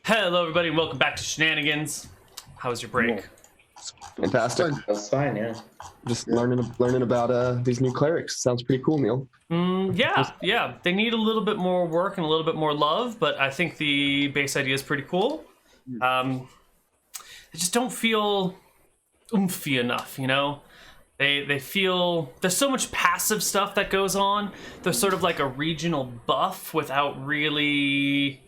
Hello, everybody, and welcome back to Shenanigans. How was your break? Fantastic. That's fine, yeah. Just learning about these new clerics. Sounds pretty cool, Neal. Yeah. They need a little bit more work and a little bit more love, but I think the base idea is pretty cool. They just don't feel oomphy enough, you know? They feel there's so much passive stuff that goes on. They're sort of like a regional buff without really.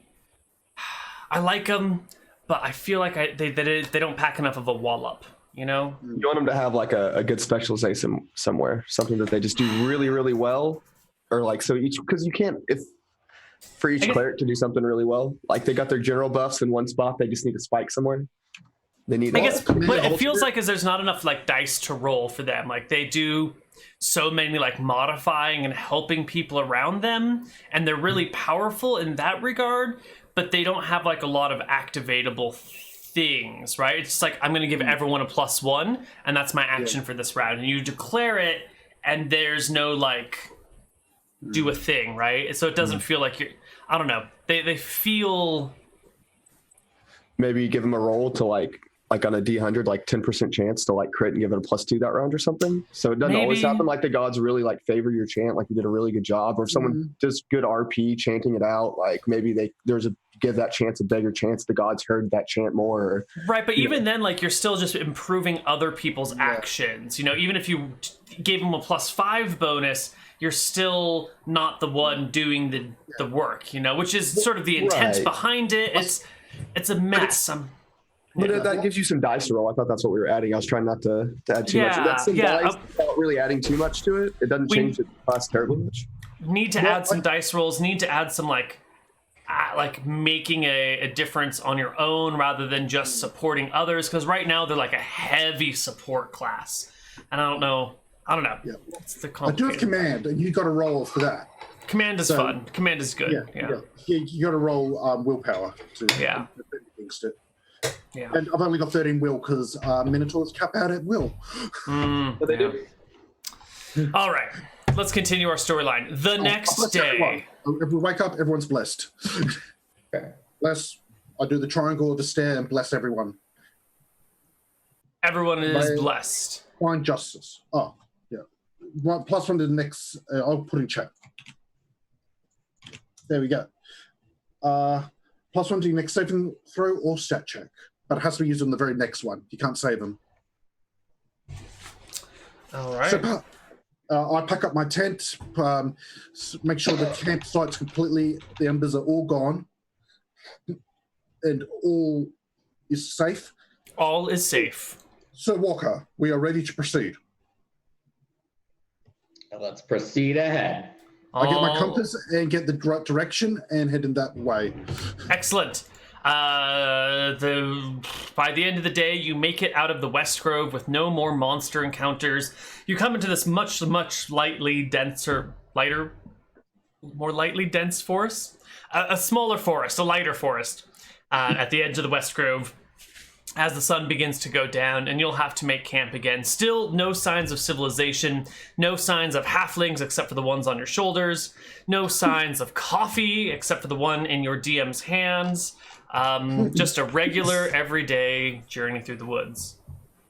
I like them, but I feel like they don't pack enough of a wallop, you know? You want them to have like a good specialization somewhere, something that they just do really, really well, or like so each because you can't if for each cleric to do something really well, like they got their general buffs in one spot, they just need to spike somewhere. They need. I guess, but it feels like there's not enough like dice to roll for them. Like they do so many like modifying and helping people around them, and they're really powerful in that regard. But they don't have like a lot of activatable things, right? It's just like I'm going to give everyone a +1, and that's my action for this round. And you declare it, and there's no like do a thing, right? So it doesn't feel like you're. I don't know. They feel. Maybe you give them a roll to like on a D100, like 10% chance to like crit and give it a +2 that round or something. So it doesn't always happen like the gods really like favor your chant, like you did a really good job, or if someone does good RP chanting it out, like maybe give that chance a bigger chance the gods heard that chant more. Or, right, but even then, like you're still just improving other people's actions. You know, even if you gave them a +5 bonus, you're still not the one doing the work. You know, which is sort of the intent behind it. It's a mess. But that gives you some dice to roll. I thought that's what we were adding. I was trying not to add too much. That's some dice without really adding too much to it. It doesn't change the class terribly much. Need to add some dice rolls. Need to add some like making a difference on your own rather than just supporting others. Because right now they're like a heavy support class, and I don't know. Yeah. I do have command, and you got to roll for that. Command is fun. Command is good. Yeah. You got to roll willpower to against it. Yeah. And I've only got 13 will because Minotaurs cap out at will. But they do. All right. Let's continue our storyline. The next day. If we wake up, everyone's blessed. Okay. Bless. I do the triangle of the stair and bless everyone. Everyone is blessed. Find justice. Oh, yeah. +1 to the next. I'll put in chat. There we go. +1 to your next saving throw or stat check, but it has to be used on the very next one. You can't save them. All right. So, I pack up my tent, make sure the campsite's completely, the embers are all gone, and all is safe. All is safe. So, Walker, we are ready to proceed. Let's proceed ahead. I get my compass and get the right direction and head in that way. Excellent. By the end of the day, you make it out of the West Grove with no more monster encounters. You come into this much more lightly dense forest. A smaller forest, a lighter forest at the edge of the West Grove. As the sun begins to go down, and you'll have to make camp again. Still no signs of civilization, no signs of halflings except for the ones on your shoulders, no signs of coffee except for the one in your DM's hands. Just a regular, everyday journey through the woods.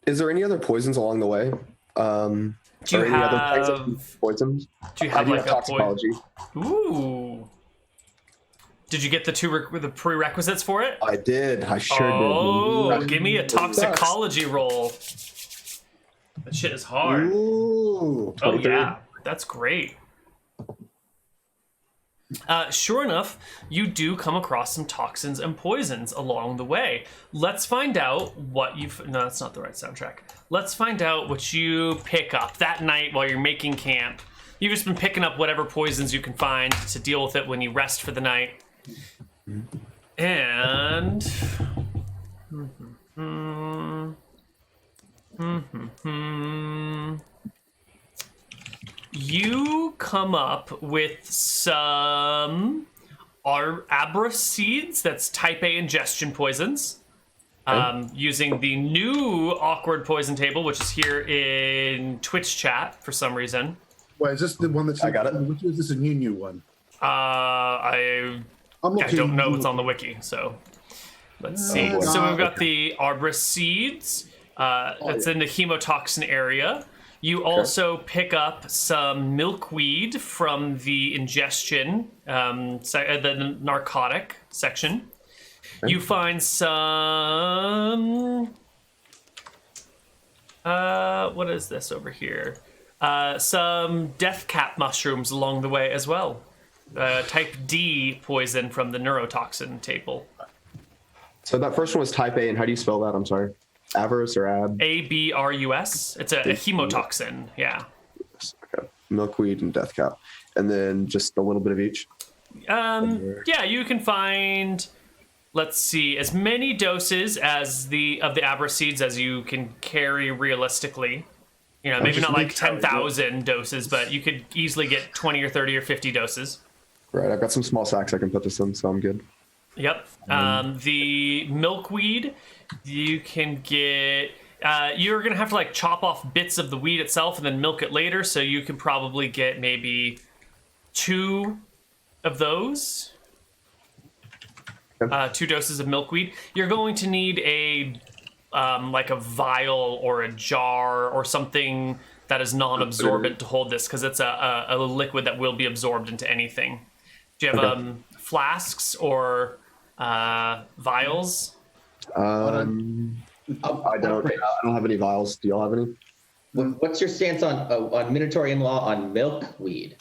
Is there any other poisons along the way? Do you have any other types of poisons? Do you have like a toxicology? Ooh. Did you get the prerequisites for it? I did. I sure did. Oh, give me a toxicology roll. That shit is hard. Ooh. Oh, yeah. That's great. Sure enough, you do come across some toxins and poisons along the way. Let's find out what you've... No, that's not the right soundtrack. Let's find out what you pick up that night while you're making camp. You've just been picking up whatever poisons you can find to deal with it when you rest for the night. And you come up with some Abra seeds, that's type A ingestion poisons, using the new awkward poison table, which is here in Twitch chat for some reason. Wait, is this the one that's... I got it. Which is this a new one? I don't know what's on the wiki, so Let's see. boy. So we've got the arborist seeds. That's in the hemotoxin area. You also pick up some milkweed from the ingestion, the narcotic section. Okay. You find some... what is this over here? Some death cap mushrooms along the way as well. Type D poison from the neurotoxin table. So that first one was type A, and how do you spell that? I'm sorry. Abrus or ab? ABRUS. It's a hemotoxin, yeah. Okay. Milkweed and death cap. And then just a little bit of each? Yeah, you can find, let's see, as many doses as of the Abrus seeds as you can carry realistically. You know, maybe not like 10,000 doses, but you could easily get 20 or 30 or 50 doses. Right, I've got some small sacks I can put this in, so I'm good. Yep. The milkweed, you can get... you're going to have to like chop off bits of the weed itself and then milk it later, so you can probably get maybe 2 of those. 2 doses of milkweed. You're going to need a like a vial or a jar or something that is non-absorbent to hold this, because it's a liquid that will be absorbed into anything. Do you have flasks or vials? I don't have any vials. Do y'all have any? What's your stance on Minotaur in-law on milkweed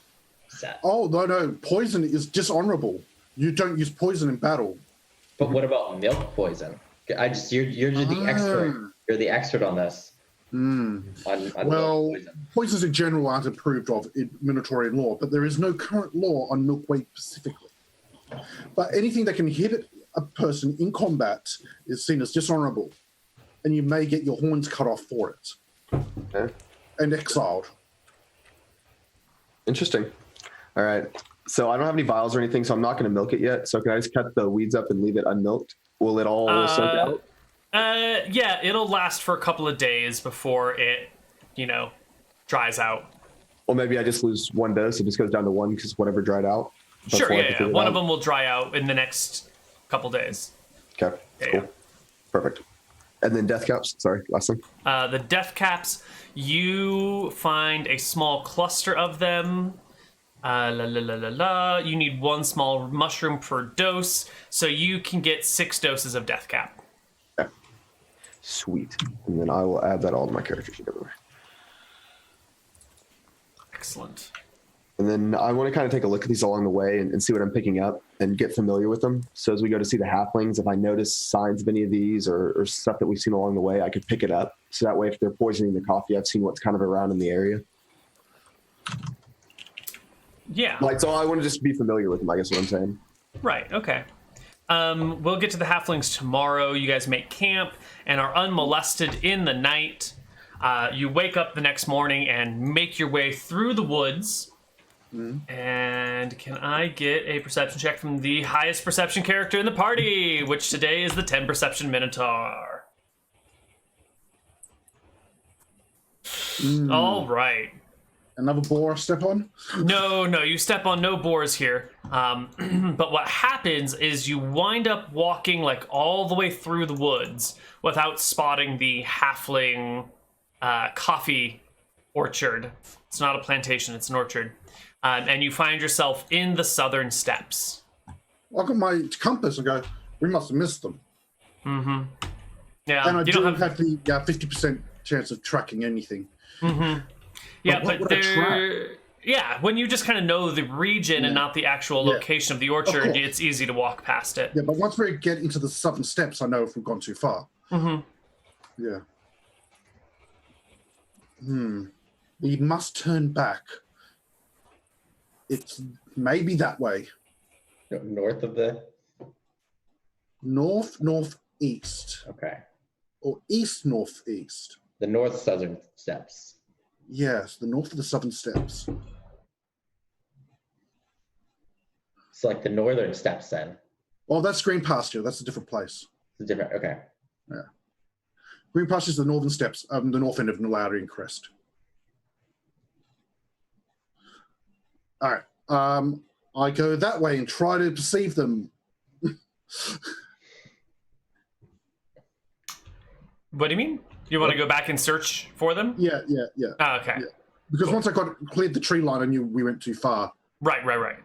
set? Oh, no. Poison is dishonorable. You don't use poison in battle. But what about milk poison? You're the expert. You're the expert on this. On well, milk poison. Poisons in general aren't approved of in Minotaurian law, but there is no current law on milkweed specifically. But anything that can hit a person in combat is seen as dishonorable, and you may get your horns cut off for it. Okay. And exiled. Interesting. All right. So I don't have any vials or anything, so I'm not going to milk it yet. So can I just cut the weeds up and leave it unmilked? Will it all soak out? Yeah, it'll last for a couple of days before it, dries out. Well, maybe I just lose 1 dose. It just goes down to 1 because whatever dried out. Sure, yeah. One of them will dry out in the next couple days. Okay, cool. Yeah. Perfect. And then death caps. Sorry, last thing. The death caps, you find a small cluster of them. You need 1 small mushroom per dose, so you can get 6 doses of death cap. Okay. Sweet. And then I will add that all to my character sheet everywhere. Excellent. And then I want to kind of take a look at these along the way and see what I'm picking up and get familiar with them. So as we go to see the halflings, if I notice signs of any of these or stuff that we've seen along the way, I could pick it up. So that way, if they're poisoning the coffee, I've seen what's kind of around in the area. Yeah. So I want to just be familiar with them, I guess what I'm saying. Right, okay. We'll get to the halflings tomorrow. You guys make camp and are unmolested in the night. You wake up the next morning and make your way through the woods. And can I get a perception check from the highest perception character in the party, which today is the 10 perception Minotaur. All right. Another boar step on? No, you step on no boars here. But what happens is you wind up walking like all the way through the woods without spotting the halfling coffee orchard. It's not a plantation, it's an orchard. And you find yourself in the southern steppes. I got my compass and go, we must have missed them. Yeah, and I do have the 50% chance of tracking anything. Yeah, but when you just kind of know the region and not the actual location of the orchard, it's easy to walk past it. Yeah, but once we get into the southern steppes, I know if we've gone too far. Yeah. We must turn back. It's maybe that way. North of the... Northeast. Okay. Or east-northeast. The north southern steppes. Yes, the north of the southern steppes. It's like the northern steppes then. Oh, that's Green Pasture. That's a different place. It's different, okay. Yeah. Green Pasture is the northern steppes, the north end of Nalarian Crest. All right. I go that way and try to perceive them. What do you mean? You want to go back and search for them? Yeah. Oh, okay. Yeah. Because once I cleared the tree line, I knew we went too far. Right.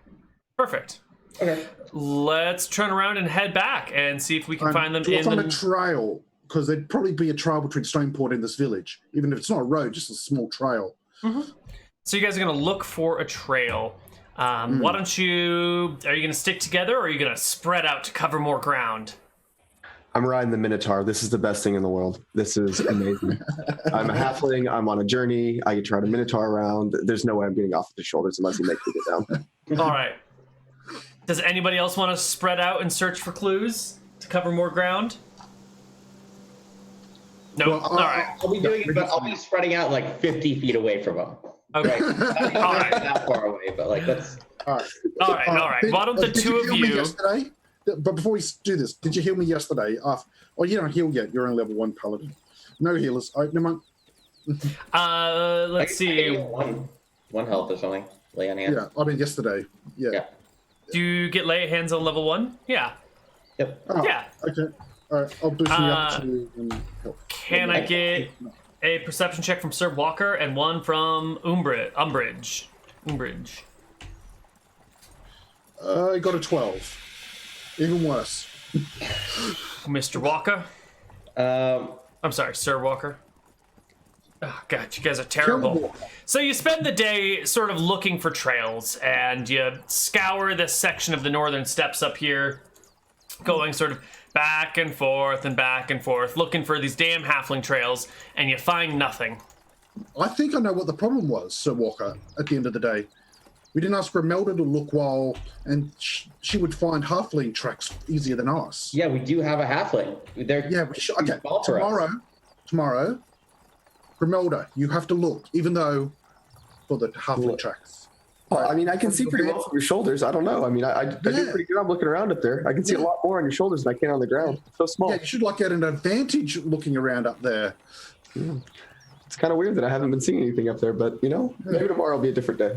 Perfect. Okay. Let's turn around and head back and see if we can find them to in find the... a trail, because there'd probably be a trail between Stoneport and this village, even if it's not a road, just a small trail. So you guys are going to look for a trail. Why don't you... Are you going to stick together, or are you going to spread out to cover more ground? I'm riding the Minotaur. This is the best thing in the world. This is amazing. I'm a halfling. I'm on a journey. I get to ride a Minotaur around. There's no way I'm getting off the shoulders unless he makes me get down. All right. Does anybody else want to spread out and search for clues to cover more ground? No. Well, All right. I'll be doing it, but I'll be spreading out like 50 feet away from him. Okay. All right. Not that far away, but like let's. All right. All right. Why don't the Did two you of heal me you... yesterday? But before we do this, did you heal me yesterday? Oh, you don't heal yet. You're on level 1 paladin. No healers. Oh, never mind. Let's see. One health or something. Lay on hand. Yeah, I mean yesterday. Yeah. Do you get lay hands on level 1? Yeah. Yep. Oh, Yeah. Okay. All right. I'll boost me up to health. Can I get a perception check from Sir Walker and one from Umbridge? I got a 12. Even worse. Mr. Walker? I'm sorry, Sir Walker. Oh, God, you guys are terrible. So you spend the day sort of looking for trails, and you scour this section of the northern steppes up here, going sort of back and forth, looking for these damn halfling trails, and you find nothing. I think I know what the problem was, Sir Walker, at the end of the day. We didn't ask Grimelda to look and she would find halfling tracks easier than us. Yeah, we do have a halfling. Yeah, we should. Okay, tomorrow, Grimelda, you have to look, even though for the halfling tracks. Well, I mean, I can see pretty well from your shoulders. I don't know. I mean, I do pretty good. I'm looking around up there. I can see a lot more on your shoulders than I can on the ground. It's so small. Yeah, you should get an advantage looking around up there. It's kind of weird that I haven't been seeing anything up there, but maybe tomorrow will be a different day.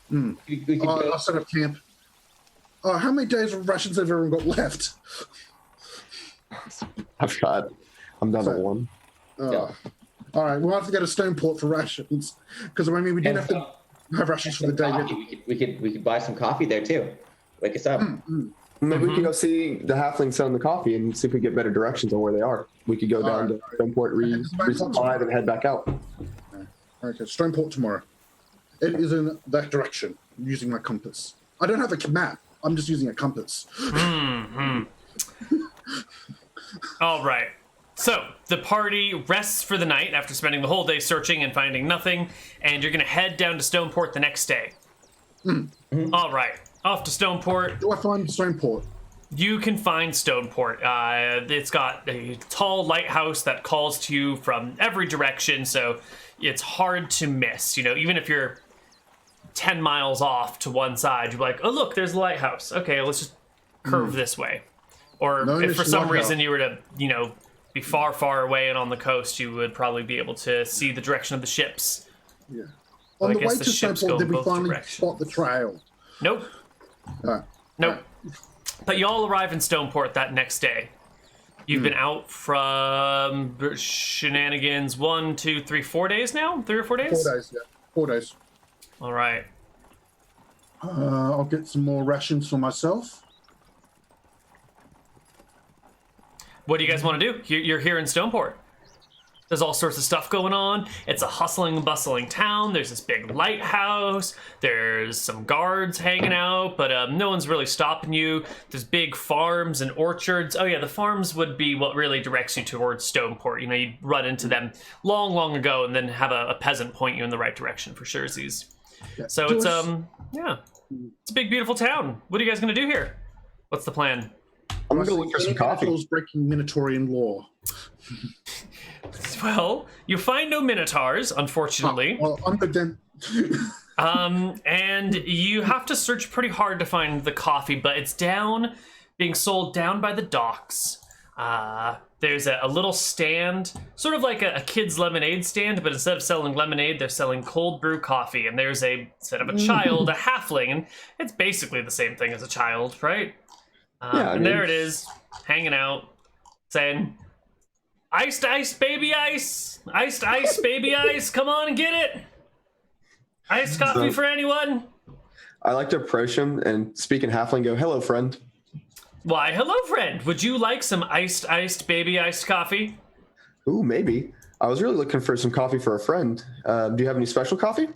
I'll set up camp. How many days of rations have everyone got left? I'm down to 1. All right, we'll have to go to Stoneport for rations, because I mean we didn't have to have rations for the day. We could buy some coffee there too. Wake us up. Maybe we can go see the halflings selling the coffee and see if we get better directions on where they are. We could go down to Stoneport, resupply, and head back out. Okay, Stoneport tomorrow. It is in that direction, using my compass. I don't have a map. I'm just using a compass. All right. So the party rests for the night after spending the whole day searching and finding nothing, and you're going to head down to Stoneport the next day. All right. Off to Stoneport. Do I find Stoneport? You can find Stoneport. It's got a tall lighthouse that calls to you from every direction, so it's hard to miss. Even if you're 10 miles off to one side, you're like, oh, look, there's a lighthouse. Okay, let's just curve this way. Or if for some reason you were to, be far, far away and on the coast, you would probably be able to see the direction of the ships. Yeah. Well, On the way to Stoneport, did we finally spot the trail? Nope. Nope. Right. But you all arrive in Stoneport that next day. You've been out from Shenanigans 1, 2, 3, 4 days now? 3 or 4 days? 4 days, yeah. 4 days. All right. I'll get some more rations for myself. What do you guys want to do? You're here in Stoneport. There's all sorts of stuff going on. It's a hustling and bustling town. There's this big lighthouse. There's some guards hanging out, but no one's really stopping you. There's big farms and orchards. Oh yeah, the farms would be what really directs you towards Stoneport. You'd run into them long, long ago and then have a peasant point you in the right direction for surezies. Yeah. So it's it's a big, beautiful town. What are you guys going to do here? What's the plan? I'm going to look for some coffee. Breaking Minotaurian law. Well, you find no minotaurs, unfortunately. Well, I'm good then. And you have to search pretty hard to find the coffee, but it's being sold down by the docks. There's a little stand, sort of like a kid's lemonade stand, but instead of selling lemonade, they're selling cold brew coffee. And there's instead of a child, a halfling, and it's basically the same thing as a child, right? There it is, hanging out, saying, Iced ice, baby ice. Iced ice, baby ice. Come on and get it. Iced coffee for anyone? I like to approach him and speak in halfling. Go, hello, friend. Why, hello, friend. Would you like some iced baby iced coffee? Ooh, maybe. I was really looking for some coffee for a friend. Do you have any special coffee?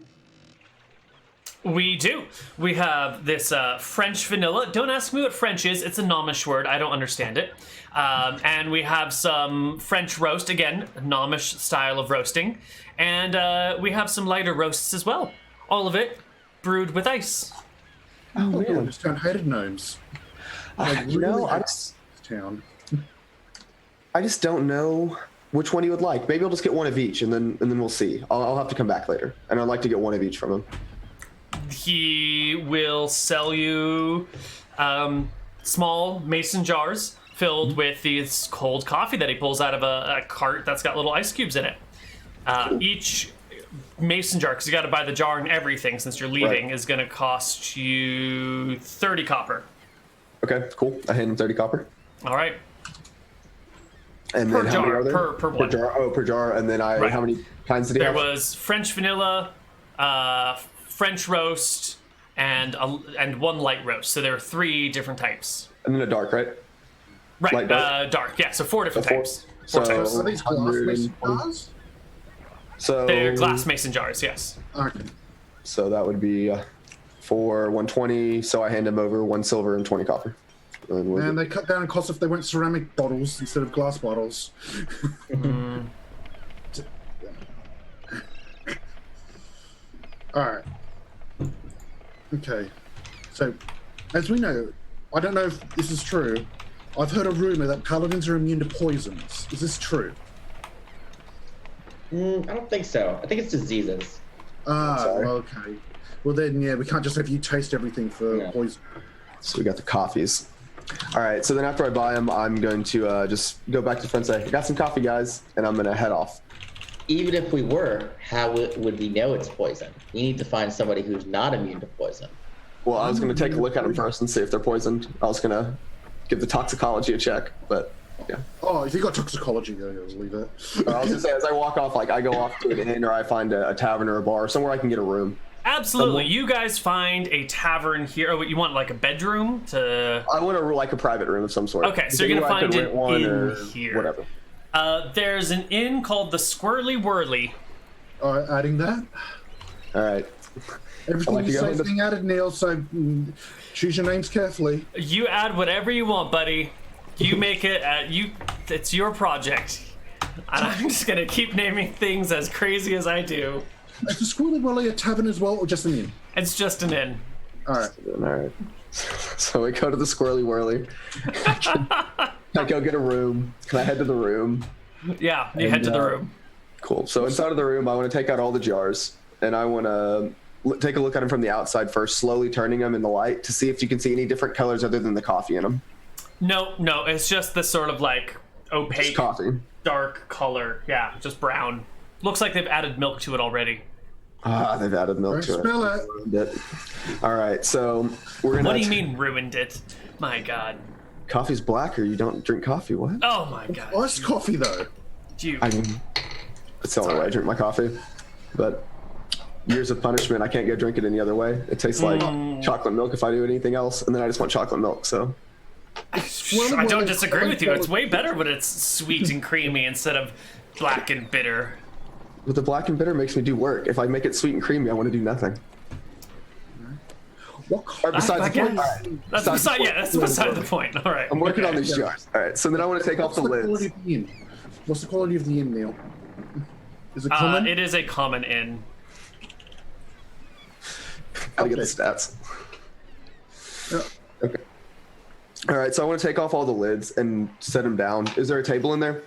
We do. We have this French vanilla. Don't ask me what French is. It's a Nomish word. I don't understand it. And we have some French roast. Again, Nomish style of roasting. And we have some lighter roasts as well. All of it brewed with ice. Oh, man. I just hated gnomes. I just don't know which one he would like. Maybe I'll just get one of each, and then we'll see. I'll have to come back later, and I'd like to get one of each from him. He will sell you small mason jars filled with these cold coffee that he pulls out of a cart that's got little ice cubes in it. Each mason jar, because you got to buy the jar and everything since you're leaving, Right. is going to cost you 30 copper. Okay, cool. I hand him 30 copper. All right. And Per then how many jar, are there? per one. jar. Oh, per jar. And then Right. how many kinds did he There have? was French vanilla, French roast, and one light roast. So there are 3 different types. And then a dark, right? Right, Light dark? dark. Yeah, so 4 different So four. types. So- types. Are these glass 120. mason jars? So They're glass mason jars, yes. Okay. So that would be for 120. So I hand him over 1 silver and 20 copper. And And they cut down in cost if they went ceramic bottles instead of glass bottles. All right. Okay. So, as we know, I don't know if this is true. I've heard a rumor that paladins are immune to poisons. Is this true? I don't think so. I think it's diseases. Sorry. Okay. Well then, yeah, we can't just have you taste everything for Yeah. poison. So we got the coffees. All right. So then after I buy them, I'm going to just go back to the front and say, I got some coffee, guys, and I'm going to head off. Even if we were, how would we know it's poison? You need to find somebody who's not immune to poison. Well, I was going to take a look at them first and see if they're poisoned. I was going to give the toxicology a check, but yeah. Oh, if you got toxicology, yeah, leave it. I was going to say, as I walk off, like I go off to an inn or I find a tavern or a bar, somewhere I can get a room. Absolutely. You guys find a tavern here. Oh, you want like a bedroom to... I want like a private room of some sort. Okay, so you're Anywhere gonna I could find rent an one inn or here. Whatever. There's an inn called the Squirrely Whirly. All right, adding that. All right. Everything like to you go say is into- being added, Neil, so choose your names carefully. You add whatever you want, buddy. You make it. It's your project. And I'm just gonna keep naming things as crazy as I do. Is the Squirrely Whirly a tavern as well, or just an inn? It's just an inn. All right. All right. So we go to the Squirrely Whirly. I go get a room. Can I head to the room? Yeah, you head to the room. Cool. So inside of the room, I want to take out all the jars, and I want to take a look at them from the outside first, slowly turning them in the light to see if you can see any different colors other than the coffee in them. No, it's just this sort of like Just opaque, coffee. dark color. Yeah, just brown. Looks like they've added milk to it already. Ah, they've added milk to Smell it. it. All right, so we're gonna. What do you mean ruined it? My God. Coffee's black, or you don't drink coffee? What? Oh my God. Iced coffee, though. You. I mean, it's the only way I drink my coffee. But years of punishment, I can't go drink it any other way. It tastes like chocolate milk if I do anything else, and then I just want chocolate milk. So I don't disagree with you. It's way better when it's sweet and creamy instead of black and bitter. but the black and bitter makes me do work. If I make it sweet and creamy, I want to do nothing. What Or besides the point. guess. All right. That's Besides the beside, point. yeah, that's beside the point. All right. I'm working on Okay. these jars. All right, so then I want to take off What's the the quality lids. of the inn? What's the quality of the inn, Neil? Is it common? It is a common inn. Gotta get the Okay. stats. Yeah. Okay. All right, so I want to take off all the lids and set them down. Is there a table in there? Is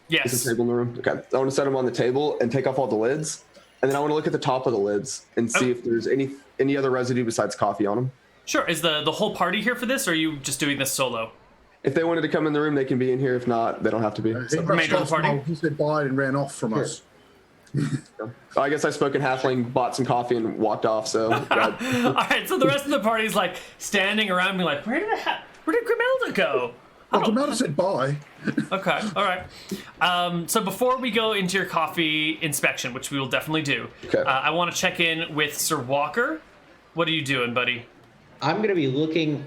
Yes. there a table in the room? Okay. I want to set them on the table and take off all the lids, and then I want to look at the top of the lids and see if there's any other residue besides coffee on them. Sure. Is the whole party here for this, or are you just doing this solo? If they wanted to come in the room, they can be in here. If not, they don't have to be. He So, rushed Remainder of off the party? while He said bye and ran off from us. I guess I spoke in halfling, bought some coffee, and walked off. So All right. So the rest of the party's like standing around, being like, "Where did Grimelda go? Well, Jamada said bye. Okay, all right. So before we go into your coffee inspection, which we will definitely do, Okay. I want to check in with Sir Walker. What are you doing, buddy? I'm gonna be looking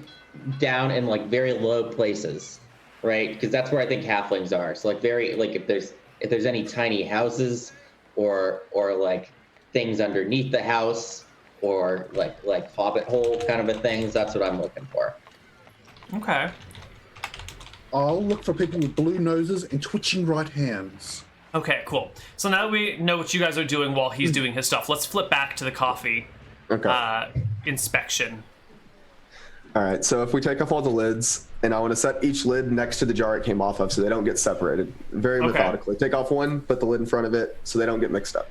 down in like very low places, right? Because that's where I think halflings are. So like if there's any tiny houses or like things underneath the house or like hobbit hole kind of a things, that's what I'm looking for. Okay. I'll look for people with blue noses and twitching right hands. Okay, cool. So now we know what you guys are doing while he's doing his stuff. Let's flip back to the coffee inspection. All right, so if we take off all the lids, and I want to set each lid next to the jar it came off of so they don't get separated. Very methodically. Take off one, put the lid in front of it so they don't get mixed up.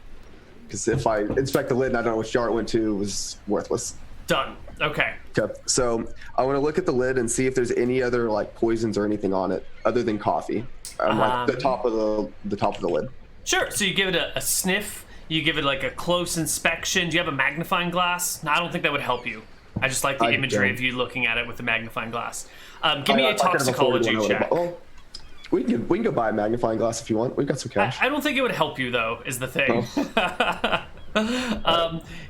Because if I inspect the lid and I don't know which jar it went to, it was worthless. Done. Okay. Okay, so I want to look at the lid and see if there's any other like poisons or anything on it other than coffee. Like the top of the lid. Sure. So you give it a sniff. You give it like a close inspection. Do you have a magnifying glass? No, I don't think that would help you. I just like the imagery of you looking at it with a magnifying glass. Give me a toxicology check. Oh, we can go buy a magnifying glass if you want. We've got some cash. I don't think it would help you though, is the thing.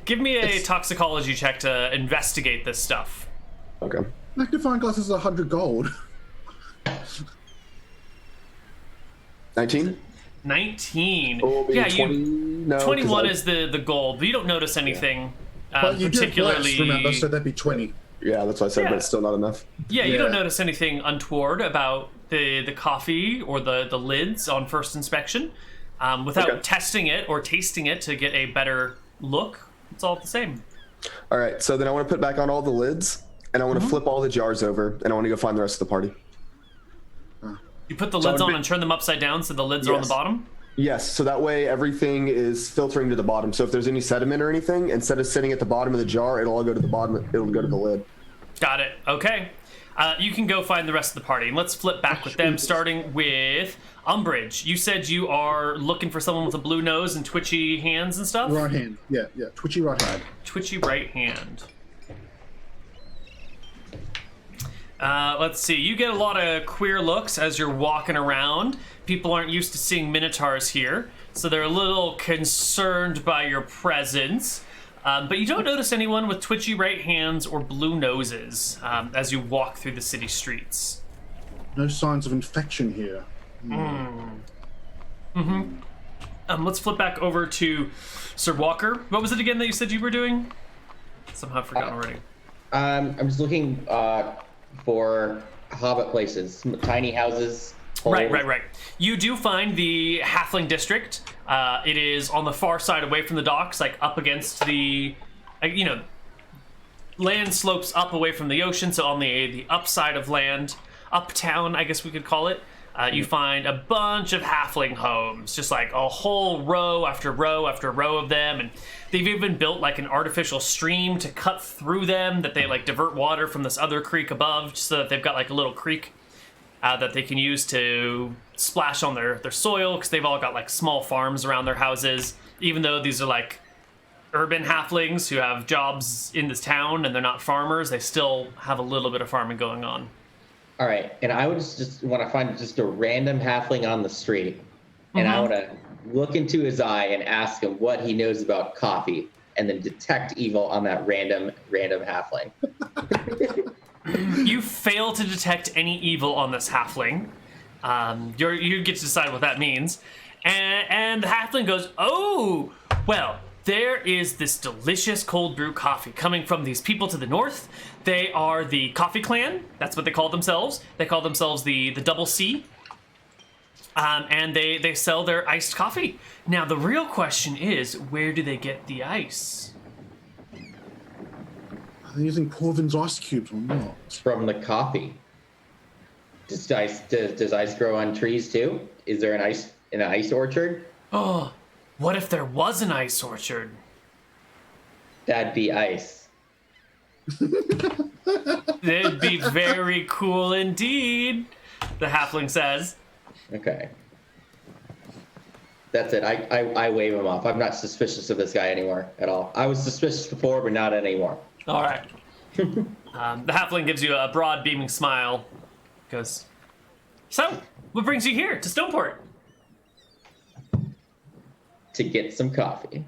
Give me a toxicology check to investigate this stuff. Okay. Magnifying glass is 100 gold. 19? 19. Oh, yeah, 20? No, 21 is the goal, but you don't notice anything But you particularly. did less, remember, so that'd be 20. Yeah, that's what I said, Yeah. but it's still not enough. Yeah, you Yeah. don't notice anything untoward about the coffee or the lids on first inspection. Without testing it or tasting it to get a better look, it's all the same. All right, so then I want to put back on all the lids, and I want to flip all the jars over, and I want to go find the rest of the party. You put the So lids it'd on be- and turn them upside down so the lids are on the Yes. bottom? Yes, so that way everything is filtering to the bottom. So if there's any sediment or anything, instead of sitting at the bottom of the jar, it'll all go to the bottom. It'll go to the lid. Got it. Okay. You can go find the rest of the party. And let's flip back with them, starting with Umbridge. You said you are looking for someone with a blue nose and twitchy hands and stuff? Right hand. Yeah. Twitchy right hand. Twitchy right hand. Let's see. You get a lot of queer looks as you're walking around. People aren't used to seeing minotaurs here, so they're a little concerned by your presence. But you don't notice anyone with twitchy right hands or blue noses as you walk through the city streets. No signs of infection here. Let's flip back over to Sir Walker. What was it again that you said you were doing? Somehow I've forgotten already. I'm just looking for hobbit places, tiny houses. Right. holes. You do find the Halfling District. It is on the far side away from the docks, like up against the, land slopes up away from the ocean, so on the upside of land, uptown, I guess we could call it. You find a bunch of halfling homes, just like a whole row after row after row of them, and they've even built like an artificial stream to cut through them that they like divert water from this other creek above, so that they've got like a little creek that they can use to splash on their soil, because they've all got like small farms around their houses, even though these are like urban halflings who have jobs in this town and they're not farmers, they still have a little bit of farming going on. All right, and I would just want to find just a random halfling on the street, and I want to look into his eye and ask him what he knows about coffee, and then detect evil on that random halfling. You fail to detect any evil on this halfling. You get to decide what that means. And the halfling goes, "Oh, well, there is this delicious cold brew coffee coming from these people to the north. They are the Coffee Clan. That's what they call themselves. They call themselves the Double C. And they sell their iced coffee. Now, the real question is, where do they get the ice?" Are they using Corvin's ice cubes or not? From the coffee. Does ice grow on trees too? Is there an ice orchard? Oh, what if there was an ice orchard? That'd be ice. It'd be very cool indeed, the halfling says. Okay. That's it. I wave him off. I'm not suspicious of this guy anymore at all. I was suspicious before, but not anymore. All right. The halfling gives you a broad, beaming smile. Goes, So, what brings you here to Stoneport? To get some coffee.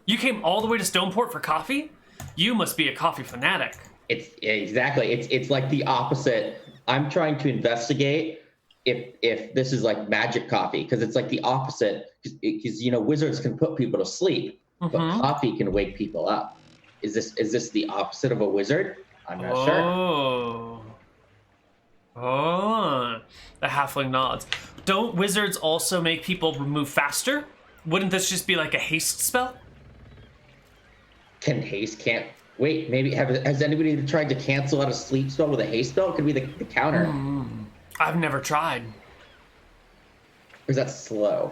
You came all the way to Stoneport for coffee? You must be a coffee fanatic. It's like the opposite. I'm trying to investigate if this is like magic coffee, because it's like the opposite, because wizards can put people to sleep, but coffee can wake people up. Is this the opposite of a wizard? I'm not sure. Oh, the halfling nods. Don't wizards also make people move faster? Wouldn't this just be like a haste spell? Can't wait. Maybe has anybody tried to cancel out a sleep spell with a haste spell? It could be the counter. I've never tried. Or is that slow?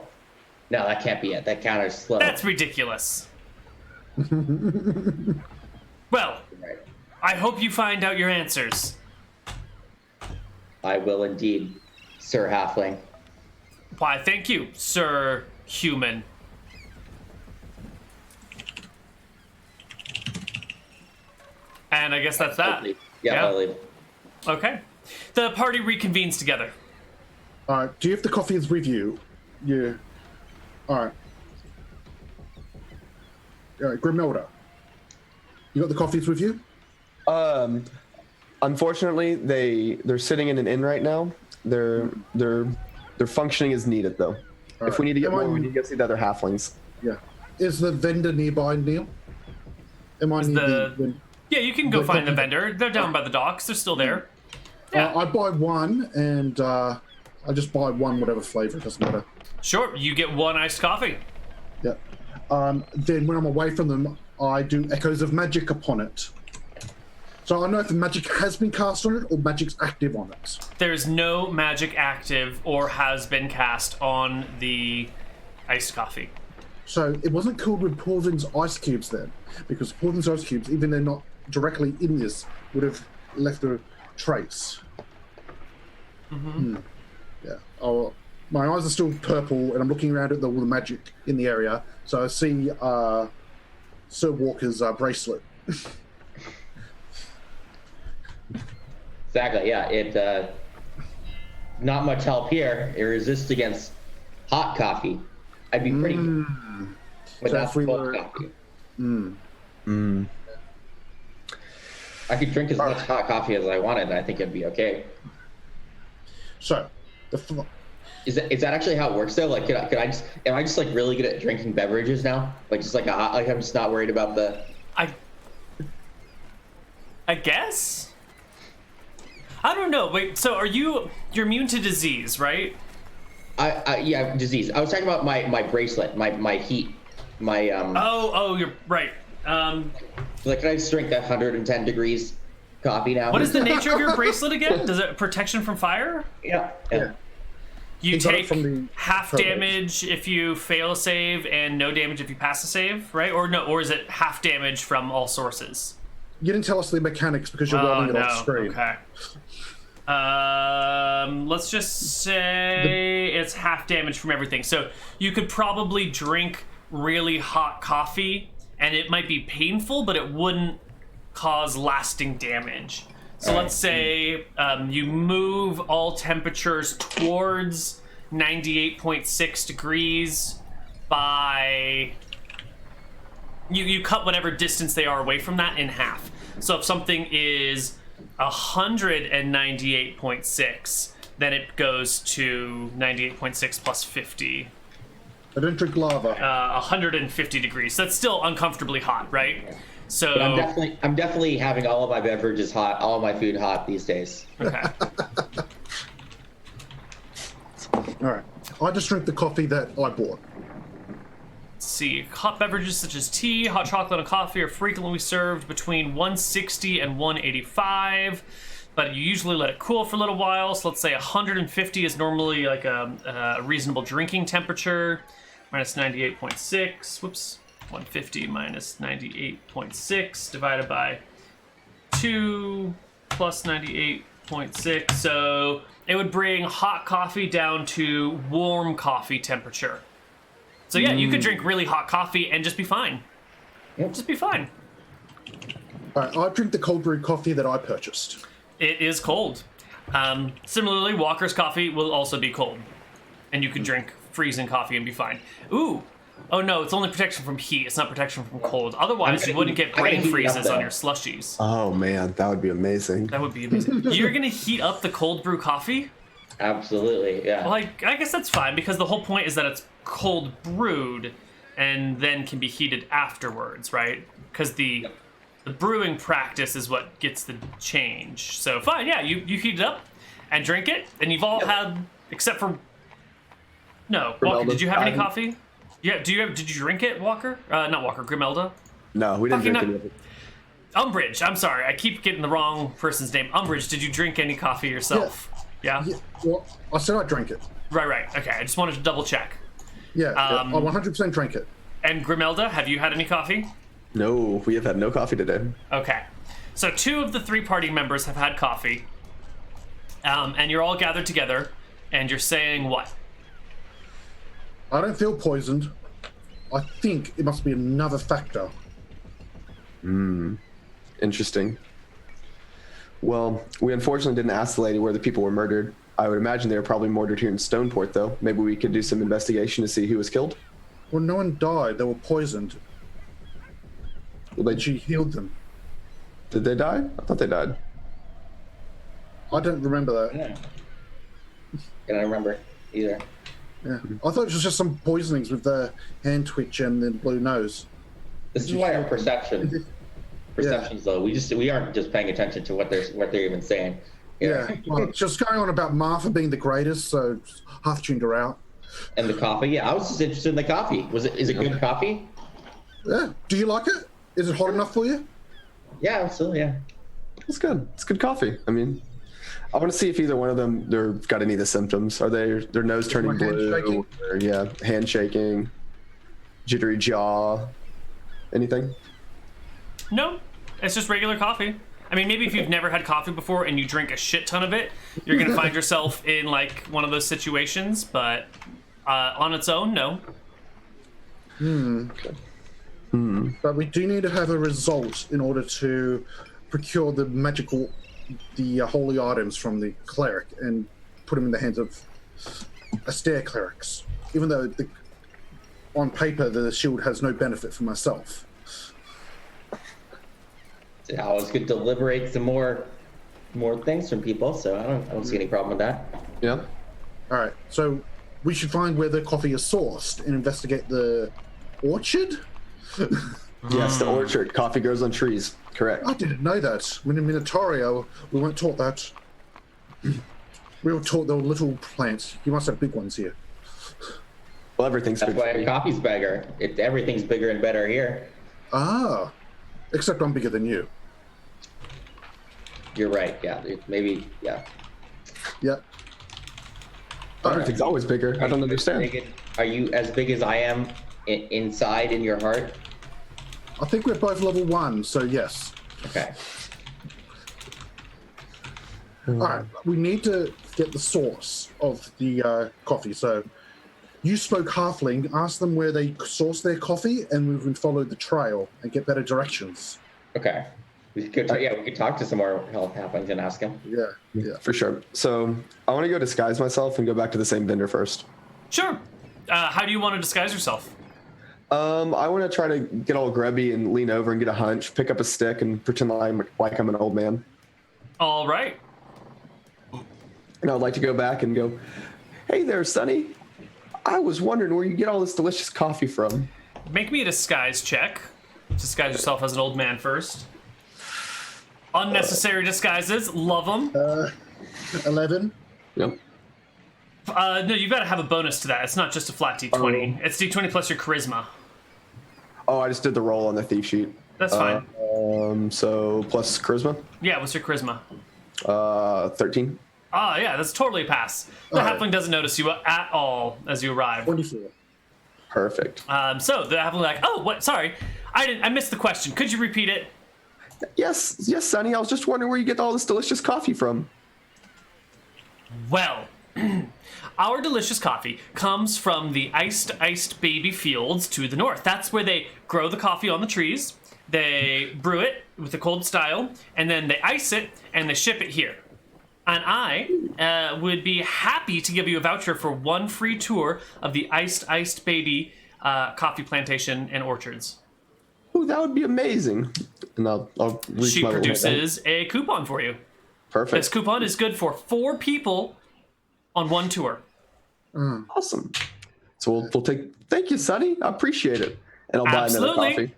No, that can't be it. That counter's slow. That's ridiculous. Well, Right. I hope you find out your answers. I will indeed, Sir Halfling. Why, thank you, Sir Human. And I guess that's that. Yeah, I'll leave. Okay. The party reconvenes together. All right. Do you have the coffees with you? Yeah. All right. Grimnilda, you got the coffees with you? Unfortunately, they're sitting in an inn right now. They're functioning as needed though. If we need to get more, we need to go see the other halflings. Yeah. Is the vendor nearby, Neal? Yeah, you can go find the vendor. They're down by the docks. They're still there. Yeah. I buy one, and I just buy one, whatever flavor. It doesn't matter. Sure, you get one iced coffee. Yeah. Then when I'm away from them, I do echoes of magic upon it. So I don't know if the magic has been cast on it or magic's active on it. There's no magic active or has been cast on the iced coffee. So it wasn't cooled with Porvin's ice cubes then, because Porvin's ice cubes, even though they're not directly in this, would have left a trace. Yeah. Oh, my eyes are still purple, and I'm looking around at all the magic in the area. So I see Sir Walker's bracelet. Exactly. Yeah. It not much help here. It resists against hot coffee. I'd be pretty good with that cold coffee. I could drink as much hot coffee as I wanted, and I think it'd be okay. So, Is that actually how it works though? Like, am I just like really good at drinking beverages now? Like, just like I'm just not worried about the. I guess. I don't know. Wait. So you're immune to disease, right? Yeah, disease. I was talking about my bracelet, my heat, my Oh, you're right. Like, can I just drink that 110 degrees coffee now? What is the nature of your bracelet again? Does it protection from fire? Yeah. You got it take from the half probate. damage if you fail a save and no damage if you pass a save, right? Or is it half damage from all sources? you didn't tell us the mechanics because you're rolling it off screen. Okay. Let's just say it's half damage from everything. So you could probably drink really hot coffee and it might be painful, but it wouldn't cause lasting damage. So let's say you move all temperatures towards 98.6 degrees by... You cut whatever distance they are away from that in half. So if something is 198.6, then it goes to 98.6 plus 50. I don't drink lava. 150 degrees. That's still uncomfortably hot, right? So But I'm definitely having all of my beverages hot, all of my food hot these days. okay. All right. I just drink the coffee that I bought. Let's see. Hot beverages such as tea, hot chocolate, and coffee are frequently served between 160 and 185, but you usually let it cool for a little while. So let's say 150 is normally like a reasonable drinking temperature. Minus 98.6. Whoops. 150 minus 98.6 divided by 2 plus 98.6. So it would bring hot coffee down to warm coffee temperature. So yeah, you could drink really hot coffee and just be fine. Yep. Just be fine. All right. I drink the cold brew coffee that I purchased. It is cold. Similarly, Walker's coffee will also be cold, and you can drink freezing coffee and be fine. Ooh. Oh no, it's only protection from heat. It's not protection from cold. Otherwise, you wouldn't get brain freezes on your slushies. Oh man, that would be amazing. That would be amazing. You're gonna heat up the cold brew coffee? Absolutely, yeah. Well, I guess that's fine because the whole point is that it's cold brewed and then can be heated afterwards, right? Because the brewing practice is what gets the change. So fine, yeah, you heat it up and drink it, and you've all had, except for no, Walker. Did you have any coffee? Yeah, did you drink it, Walker? Not Walker, Grimelda? No, we didn't drink any of it. Umbridge, I'm sorry, I keep getting the wrong person's name. Umbridge, did you drink any coffee yourself? Yeah? Well, I said I drank it. Right. Okay, I just wanted to double check. Yeah, I 100% drank it. And Grimelda, have you had any coffee? No, we have had no coffee today. Okay. So 2 of the 3 party members have had coffee. And you're all gathered together, and you're saying what? I don't feel poisoned. I think it must be another factor. Interesting. Well, we unfortunately didn't ask the lady where the people were murdered. I would imagine they were probably murdered here in Stoneport, though. Maybe we could do some investigation to see who was killed. Well, no one died. They were poisoned. Well, She healed them. did they die? I thought they died. I don't remember that. Yeah. I don't remember either. Yeah. I thought it was just some poisonings with the hand twitch and the blue nose. This is why our perception's low. We aren't just paying attention to what they're even saying. Yeah. Well, just going on about Martha being the greatest, so half tuned her out. And the coffee, yeah, I was just interested in the coffee. Is it good coffee? Yeah. Do you like it? Is it hot enough for you? Yeah, absolutely, yeah. It's good. It's good coffee. I mean, I want to see if either one of them they've got any of the symptoms. Are their nose turning blue? Or, hand shaking, jittery jaw, anything? No, it's just regular coffee. I mean, maybe if you've never had coffee before and you drink a shit ton of it, you're gonna find yourself in like one of those situations. But on its own, no. But we do need to have a result in order to procure the holy items from the cleric and put them in the hands of austere clerics. Even though on paper the shield has no benefit for myself. It's always good to liberate some more things from people, so I don't see any problem with that. Yeah. All right, so we should find where the coffee is sourced and investigate the orchard. Yes, the orchard. Coffee grows on trees. Correct. I didn't know that. When in Minatorio, we weren't taught that. We were taught there were little plants. You must have big ones here. Well, everything's That's good. why coffee's bigger. Everything's bigger and better here. Ah, except I'm bigger than you. You're right. Yeah, maybe. Yeah. Yep. Everything's always bigger. I don't understand. Are you as big as I am inside in your heart? I think we're both level 1, so yes. Okay. All right, we need to get the source of the coffee. So you spoke halfling. Ask them where they source their coffee, and we can follow the trail and get better directions. Okay. We could talk to some more health halflings and ask them. Yeah. For sure. So I want to go disguise myself and go back to the same vendor first. Sure. How do you want to disguise yourself? I want to try to get all grubby and lean over and get a hunch, pick up a stick and pretend like I'm an old man. All right. And I would like to go back and go, "Hey there, Sonny. I was wondering where you get all this delicious coffee from." Make me a disguise check. Disguise yourself as an old man first. Unnecessary disguises. Love them. 11. Yep. No, you've got to have a bonus to that. It's not just a flat D20. It's D20 plus your charisma. Oh, I just did the roll on the thief sheet. That's fine. So plus charisma? Yeah, what's your charisma? 13. Ah, yeah, that's totally a pass. The halfling doesn't notice you at all as you arrive. 24. Perfect. So the halfling like, oh, what? Sorry, I missed the question. Could you repeat it? Yes, Sonny. I was just wondering where you get all this delicious coffee from. Well, our delicious coffee comes from the iced baby fields to the north. That's where they grow the coffee on the trees. They brew it with a cold style, and then they ice it and they ship it here. And I would be happy to give you a voucher for 1 free tour of the Iced Baby coffee plantation and orchards. Oh, that would be amazing. And I'll reach She my little hand produces a coupon for you. Perfect. This coupon is good for 4 people on 1 tour. Awesome. So we'll take. Thank you, Sonny. I appreciate it. And I'll buy another Absolutely. coffee.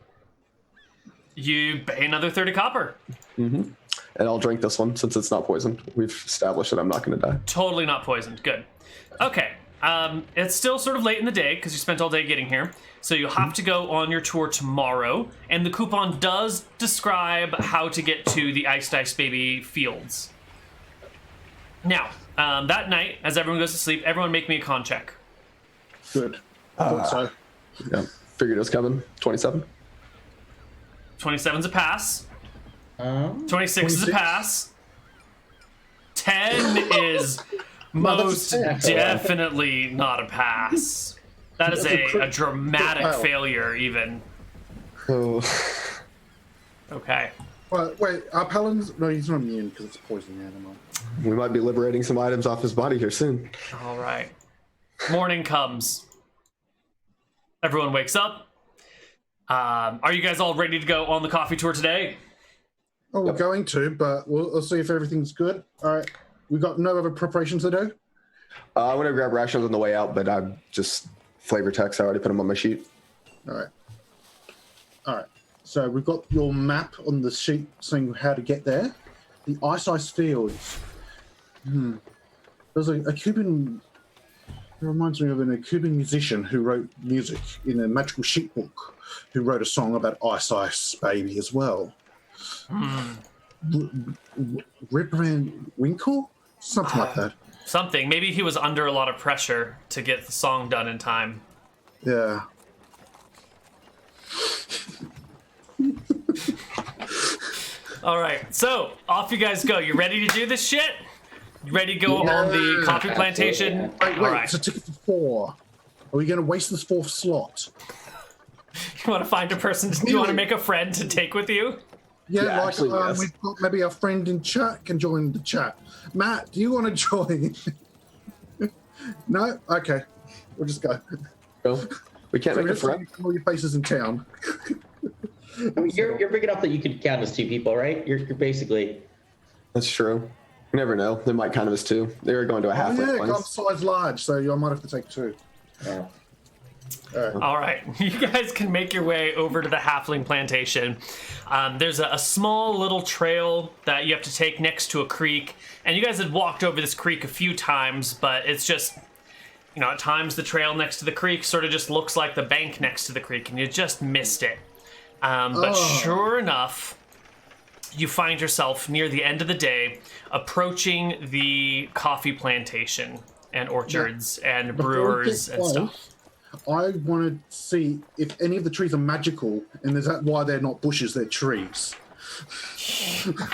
You pay another 30 copper. And I'll drink this one since it's not poisoned. We've established that I'm not going to die. Totally not poisoned. Good. Okay. It's still sort of late in the day because you spent all day getting here. So you'll have to go on your tour tomorrow. And the coupon does describe how to get to the Iced Baby fields. Now, that night, as everyone goes to sleep, everyone make me a con check. Good. I thought so. Yeah. Figured it was coming. 27. 27's a pass. 26 is a 26. pass. 10 is most definitely not a pass. That is a dramatic Wow. failure, even. Oh. Wait, Okay. are Paladins? No, he's not immune because it's poison animal. We might be liberating some items off his body here soon. All right. Morning comes. Everyone wakes up. Are you guys all ready to go on the coffee tour today? Oh, we're going to, but we'll see if everything's good. All right. We got no other preparations to do? I'm going to grab rations on the way out, but I just flavor text. I already put them on my sheet. All right. All right. So we've got your map on the sheet saying how to get there. The ice fields. There's a Cuban. It reminds me of a Cuban musician who wrote music in a magical sheet book, who wrote a song about Ice Baby as well. Rip Van Winkle? Something like that. Something. Maybe he was under a lot of pressure to get the song done in time. Yeah. All right, so off you guys go. You ready to do this shit? You ready to go on the coffee plantation? Wait, All right. it's a ticket for 4. Are we going to waste this 4th slot? You want to find a person? Do you want to make a friend to take with you? Yeah, Yeah, like actually, yes. we've got maybe a friend in chat can join the chat. Matt, do you want to join? No? Okay. We'll just go. Go. We can't make a We're friend. all your faces in town. I mean, you're big enough that you could count as 2 people, right? You're basically. That's true. You never know. They might count as 2. They were going to a Oh, halfway yeah, place. I'm size large, so I might have to take 2. Yeah. All right, you guys can make your way over to the halfling plantation. There's a small little trail that you have to take next to a creek, and you guys had walked over this creek a few times, but it's just, at times the trail next to the creek sort of just looks like the bank next to the creek, and you just missed it. But sure enough, you find yourself near the end of the day approaching the coffee plantation and orchards and brewers and stuff. I want to see if any of the trees are magical, and is that why they're not bushes, they're trees.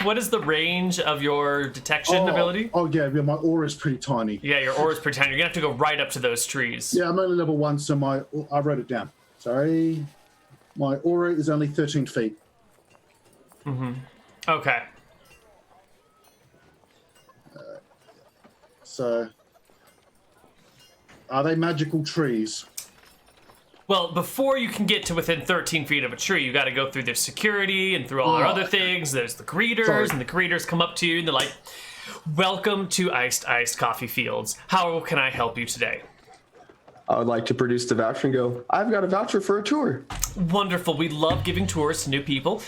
What is the range of your detection ability? Oh, yeah, my aura is pretty tiny. Yeah, your aura's pretty tiny. You're gonna have to go right up to those trees. Yeah, I'm only level 1, so I wrote it down. Sorry. My aura is only 13 feet. Okay. So, are they magical trees? Well, before you can get to within 13 feet of a tree, you got to go through their security and through all their other things. There's the greeters, Sorry. and the greeters come up to you and they're like, "Welcome to Iced Coffee Fields. How can I help you today?" I would like to produce the voucher and go, I've got a voucher for a tour. Wonderful. We love giving tours to new people.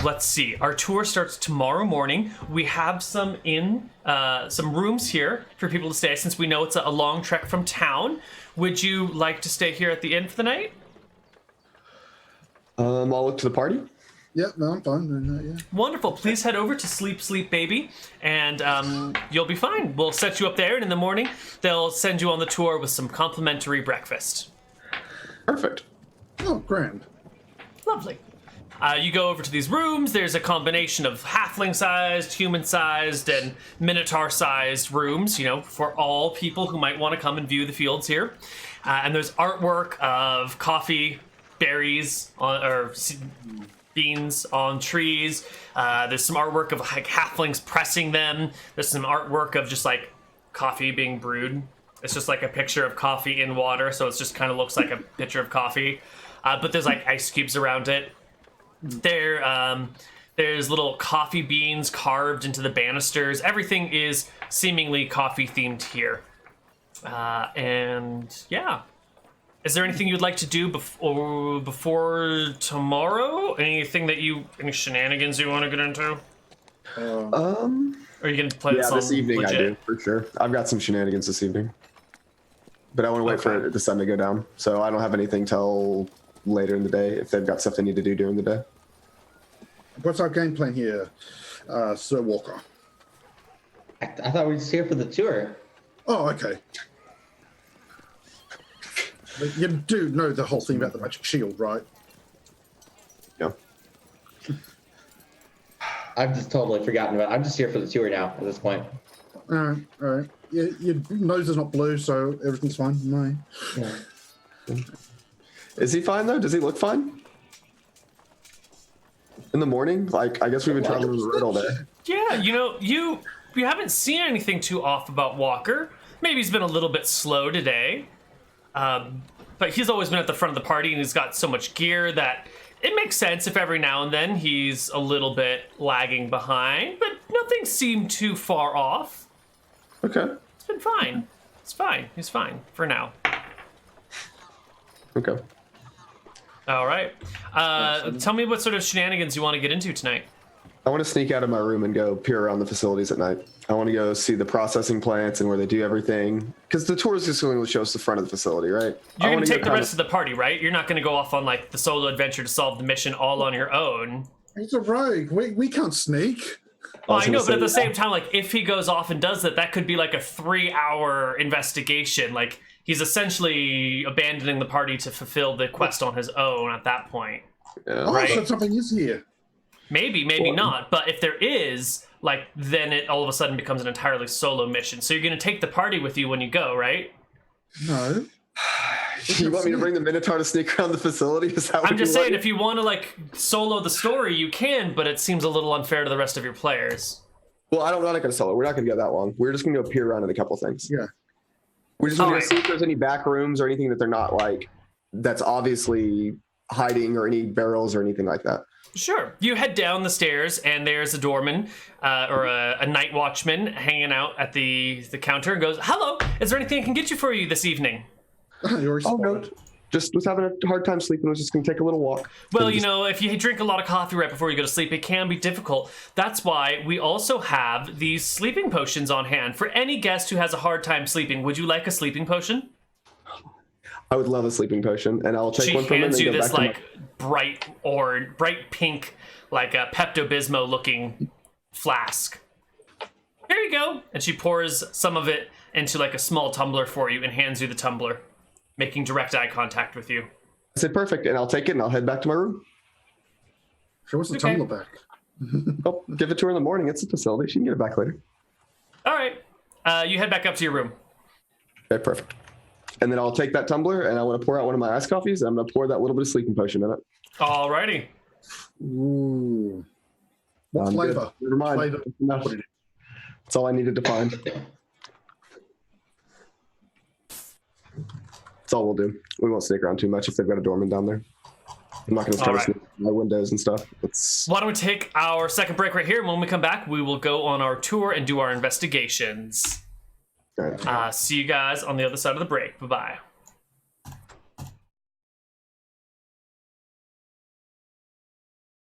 Let's see. Our tour starts tomorrow morning. We have some rooms here for people to stay since we know it's a long trek from town. Would you like to stay here at the inn for the night? I'll look to the party. Yeah, no, I'm fine doing that, yeah. Wonderful. Please head over to Sleep Baby, and you'll be fine. We'll set you up there, and in the morning, they'll send you on the tour with some complimentary breakfast. Perfect. Oh, grand. Lovely. You go over to these rooms. There's a combination of halfling-sized, human-sized, and minotaur-sized rooms, for all people who might want to come and view the fields here. And there's artwork of coffee, berries, or beans on trees. There's some artwork of like halflings pressing them. There's some artwork of just like coffee being brewed. It's just like a picture of coffee in water, so it just kind of looks like a picture of coffee. But there's like ice cubes around it. There's little coffee beans carved into the banisters. Everything is seemingly coffee themed here. And yeah. Is there anything you'd like to do before tomorrow? Any shenanigans you want to get into? Or are you gonna play this on this evening legit? I do, for sure. I've got some shenanigans this evening. But I want to wait for the sun to go down. So I don't have anything till later in the day if they've got stuff they need to do during the day. What's our game plan here, Sir Walker? I thought we were just here for the tour. Oh, okay. But you do know the whole thing about the magic shield, right? Yeah. I've just totally forgotten about it. I'm just here for the tour now at this point. All right. Your nose is not blue, so everything's fine. No. Yeah. Is he fine though? Does he look fine? In the morning? Like, I guess we've been traveling the road all day. Yeah, you haven't seen anything too off about Walker. Maybe he's been a little bit slow today. But he's always been at the front of the party, and he's got so much gear that it makes sense if every now and then he's a little bit lagging behind, but nothing seemed too far off. Okay. It's been fine. It's fine. He's fine for now. Okay. All right. Tell me what sort of shenanigans you want to get into tonight. I want to sneak out of my room and go peer around the facilities at night. I want to go see the processing plants and where they do everything. Because the tour is just going to show us the front of the facility, right? You're going to take the rest of the party, right? You're not going to go off on like the solo adventure to solve the mission all on your own. He's a rogue. We can't sneak. Well, I know, but at the same time, like if he goes off and does that could be like a 3-hour investigation. Like he's essentially abandoning the party to fulfill the quest on his own at that point. Yeah. Oh, Right. so something is here. Maybe not. But if there is, like, then it all of a sudden becomes an entirely solo mission. So you're going to take the party with you when you go, right? No. You want me to bring the Minotaur to sneak around the facility? Is that what I'm just you saying, want? if you want to, like, solo the story, you can, but it seems a little unfair to the rest of your players. Well, we're not going to solo. We're not going to go that long. We're just going to go peer around at a couple things. Yeah. We're just going to Alright. see if there's any back rooms or anything that they're not, like, that's obviously hiding, or any barrels or anything like that. Sure. You head down the stairs, and there's a doorman or a night watchman hanging out at the counter and goes, "Hello, is there anything I can get you for you this evening?" You already Oh, no. spotted. Just was having a hard time sleeping. Was just going to take a little walk. Well, And you just- know, if you drink a lot of coffee right before you go to sleep, it can be difficult. That's why we also have these sleeping potions on hand. For any guest who has a hard time sleeping, would you like a sleeping potion? I would love a sleeping potion, and I'll take She one from him hands and you go this, back to like, bright pink, like a Pepto-Bismol-looking flask. Here you go. And she pours some of it into, like, a small tumbler for you and hands you the tumbler, making direct eye contact with you. I said, perfect, and I'll take it, and I'll head back to my room. Show us the Okay. tumbler back. Oh, give it to her in the morning. It's a facility. She can get it back later. All right. You head back up to your room. Okay, perfect. And then I'll take that tumbler, and I want to pour out one of my iced coffees, and I'm going to pour that little bit of sleeping potion in it. Alrighty. Ooh. What I'm good. flavor? Never mind. Flavor. Enough. What it is. That's all I needed to find. That's all we'll do. We won't stick around too much if they've got a doorman down there. I'm not going to try to Alright. sneak my windows and stuff. It's Why don't we take our second break right here, and when we come back, we will go on our tour and do our investigations. all right. See you guys on the other side of the break. Bye-bye.